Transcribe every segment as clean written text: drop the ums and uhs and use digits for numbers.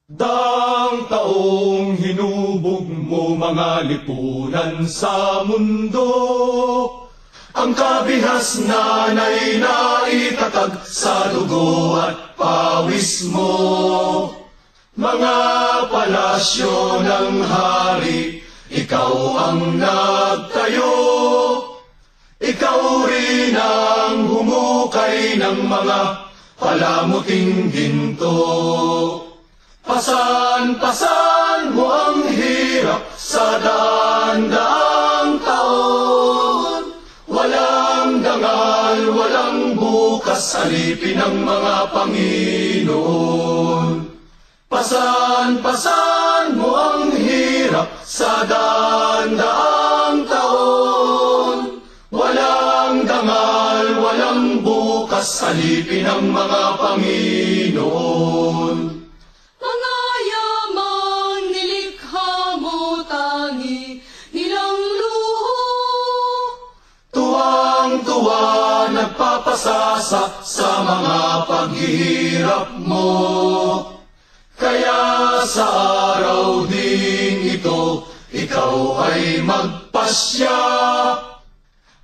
Daang taong hinubog mo mga lipunan sa mundo, ang kabihas nanay na itatag sa dugo at pawis mo. Mga palasyo ng hari, ikaw ang nagtayo. Ikaw rin ang humukay ng mga palamuting ginto. Pasan-pasan mo ang hirap sa daan-daang taon. Walang dangal, walang bukas, alipin ng mga Panginoon. Pasan-pasan mo ang hirap sa daan-daang taon. Walang dangal, walang bukas, alipin ng mga Panginoon. Mga yamang nilikha mo, tangi nilang luho. Tuwang-tuwa nagpapasasa sa mga paghihirap mo. Kaya sa araw ding ito, ikaw ay magpasya.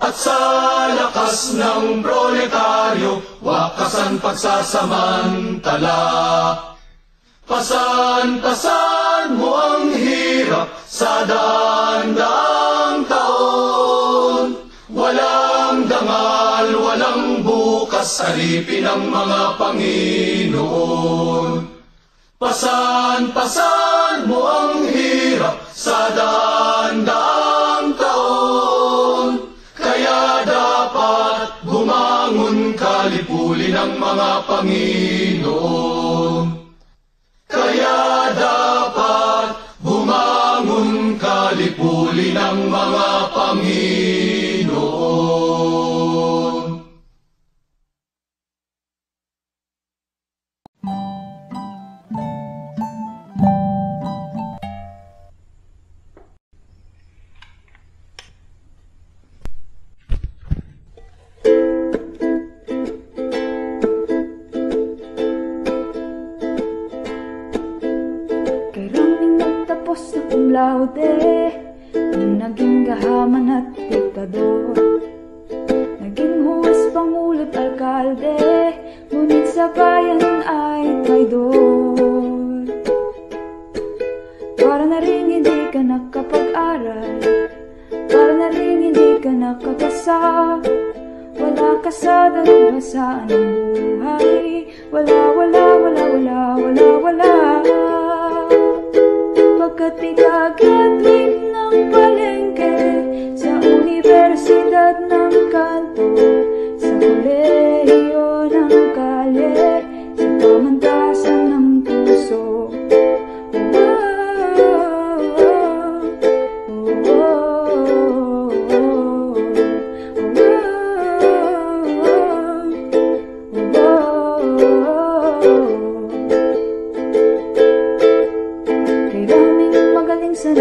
At sa lakas ng proletaryo, wakasan pagsasamantala. Pasan-pasan mo ang hirap sa daan-daang taon. Walang dangal, walang bukas, alipin ng mga Panginoon. Pasan-pasan mo ang hirap sa daan-daang taon. Kaya dapat bumangon ka, lipulin ng mga Panginoon. Kaya dapat bumangon ka, lipulin ng mga Panginoon. Cum laude, naging gahaman at diktador. Naging huwes, pangulo't alkalde, ngunit sa bayan ay traidor. Para na rin hindi ka nakapag-aral, para na rin hindi ka nakapasa. Wala ka sa dalubhasaan ng buhay, wala. Pagkat ikagraduate ng palengke, sa Universidad ng Kanto, sa kolehiyo ng kalye, sa pamantasan ng puso. Sa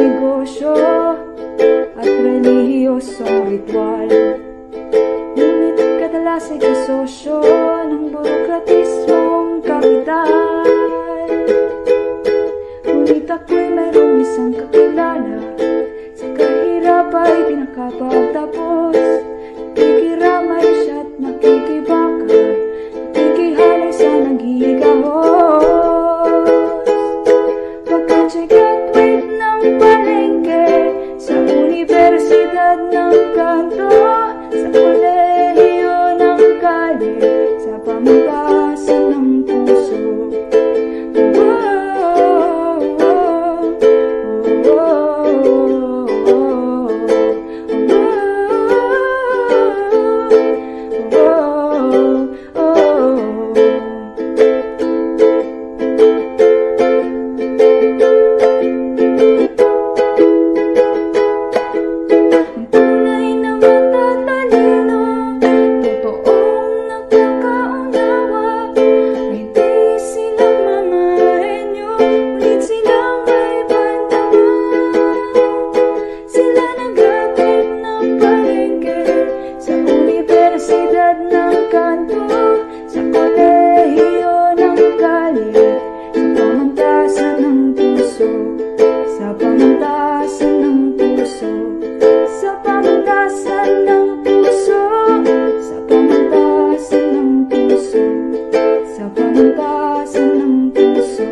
puso,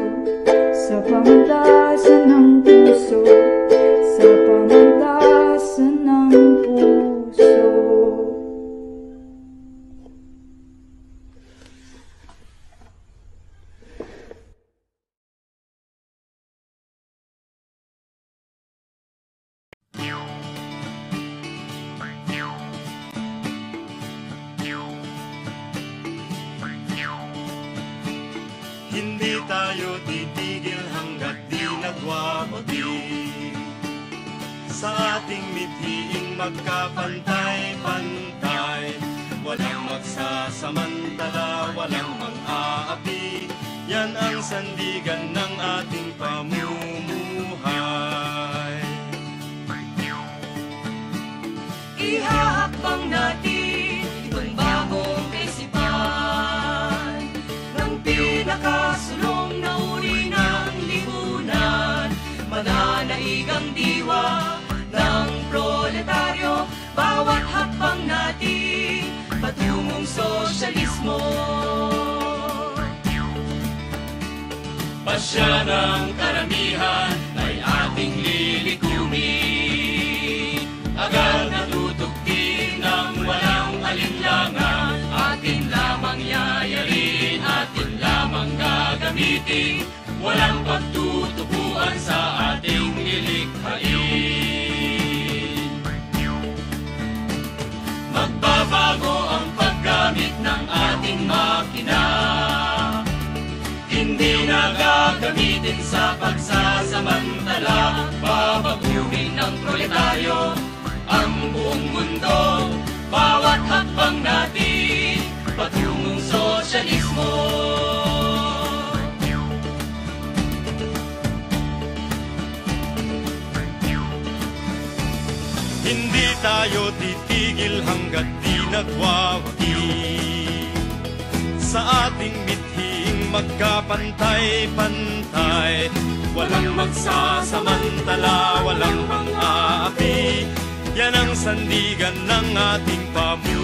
sa pamantasan ng puso, sa pamantasan ng puso. Hindi tayo titigil hanggat di nagwawagi sa ating mithiing magkapantay-pantay. Walang magsasamantala, walang mang-aapi. Yan ang sandigan ng ating pamumuhay. Ihahakbang natin itong bagong kaisipan ng pinakasulong na uri ng lipunan. Mananaigang diwa ng proletaryo, bawat hakbang natin patungong sosyalismo. Pasya ng karamihan ay ating lilikumin, agad natutugtin ng walang alinlangan. Atin lamang yayarin, atin lamang gagamitin, walang pagtutubuan sa ating nilikhain. Magbabago ang paggamit ng ating makina, hindi na gagamitin sa pagsasamantala. Babaguhin ng proletaryo ang buong mundo, bawat hakbang natin patungong sosyalismo. Hindi tayo titigil hanggat di nagwawagi sa ating mithiing magkapantay-pantay. Walang magsasamantala, walang mang-aapi. Yan ang sandigan ng ating pamumuhay.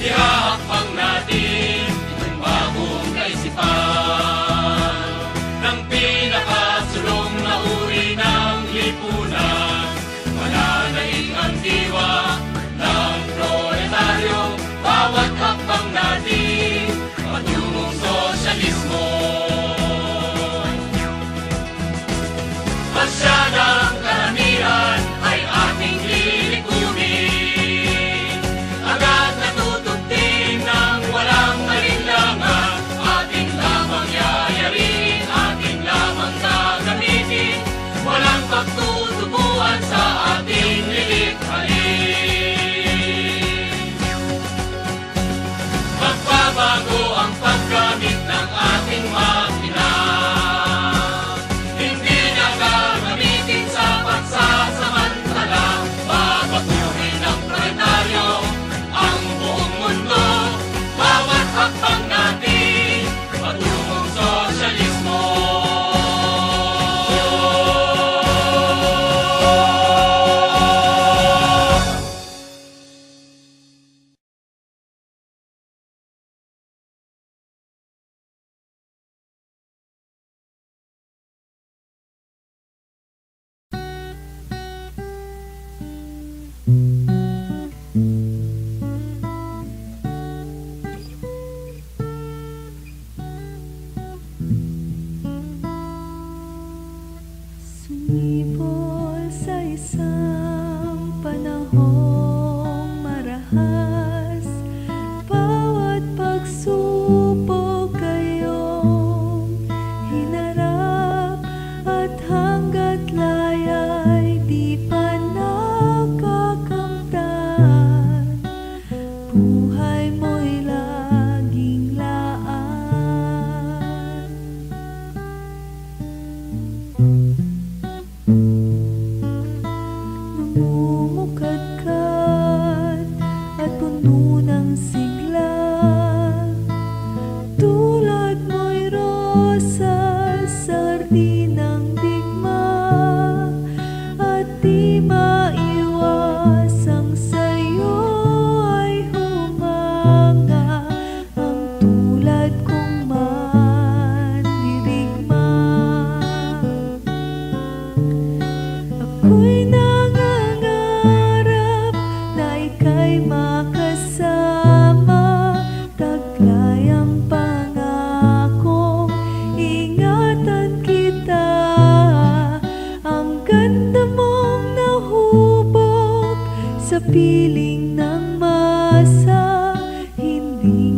Ihahakbang natin itong bagong kaisipan ng pinakasulong na uri ng lipunan. Mananaig ang diwa ng proletaryo, bawat hakbang natin patungong sosyalismo. Pasya ng karamihan ay ating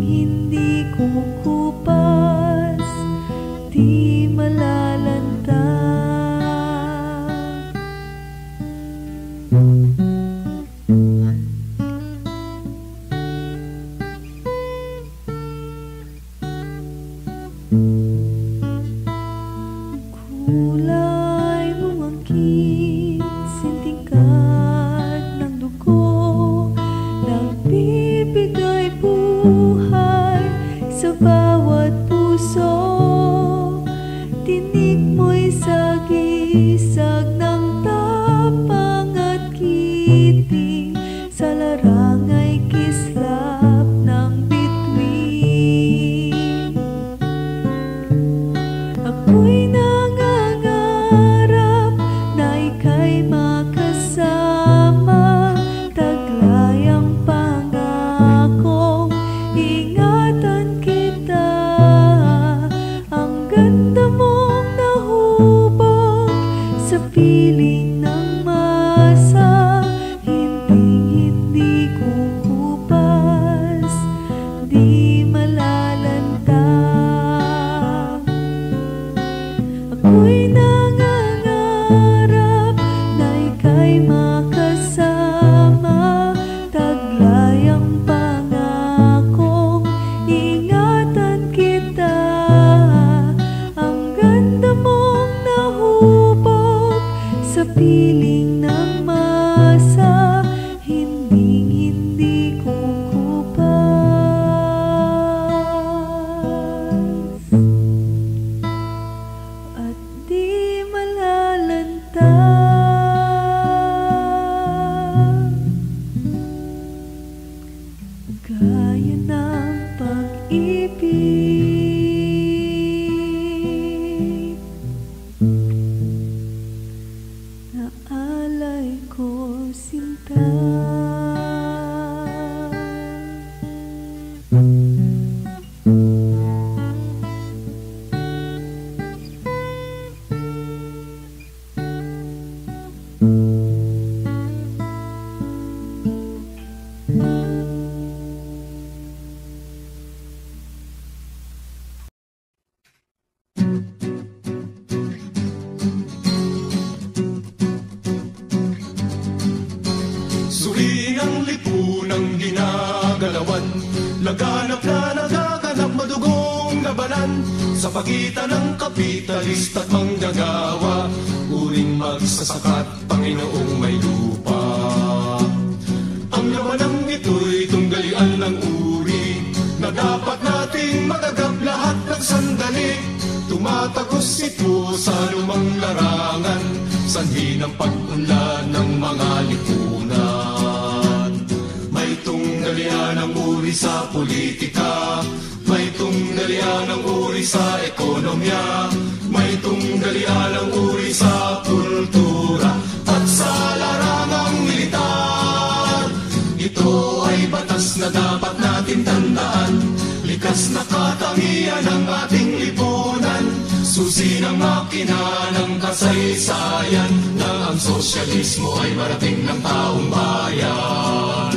hindi kukupas, di malalanta. Kulay bumangkit, sintingkad ng dugo, nagbibigay buhay sa bawat puso. Tinig mo'y sagisag ng tapang at kiting, sa larangay kislap ng bituin. Ako'y nangangarap na ika'y makasama, taglay ang pangakong ingatan kita. Ang ganda mong nahubog sa piling ng masa, hindi kukupas, di malalanta. Ako'y nangangarap na ika'y makasama, taglay ang pangakong ingatan kita. Ang ganda mong nahubog sa piling ng masa, hindi kukupas at di malalanta. Gaya ng pag-ibig na alay ko, sinta. Suriin ang lipunang ginagalawan, laganap na nagaganap, madugong labanan sa pagitan ng kapitalista at manggagawa. Uring magsasakat, Panginoong may lupa. Ang lamanang ito'y tunggalian ng uri na dapat nating magagap lahat ng sandali. Tumatagos ito sa lumang larangan, sanhi ng pag-unlad ng mga lipunan. May tunggalian ng uri sa politika, may tunggalian ng uri sa ekonomiya, may tunggalian ng uri sa kultura at sa larangang militar. Ito ay batas na dapat natin tandaan, likas na katangian ng ating lipunan, susi ng makina ng kasaysayan, na ang sosyalismo ay marating ng taong bayan.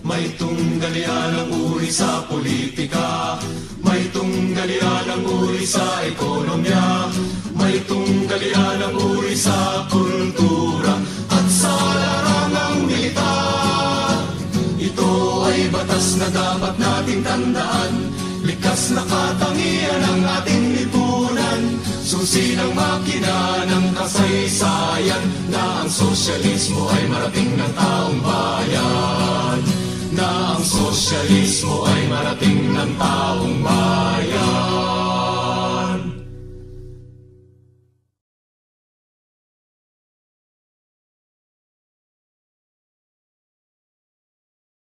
May tunggalian ng uri sa politika, may tunggalian ng uri sa ekonomiya, may tunggalian ng uri sa kultura at sa larangang militar. Ito ay batas na dapat nating tandaan, likas na katangian ng ating lipunan, susi ng makina ng kasaysayan, na ang sosyalismo ay marating ng taong bayan, na ang sosyalismo ay marating ng taong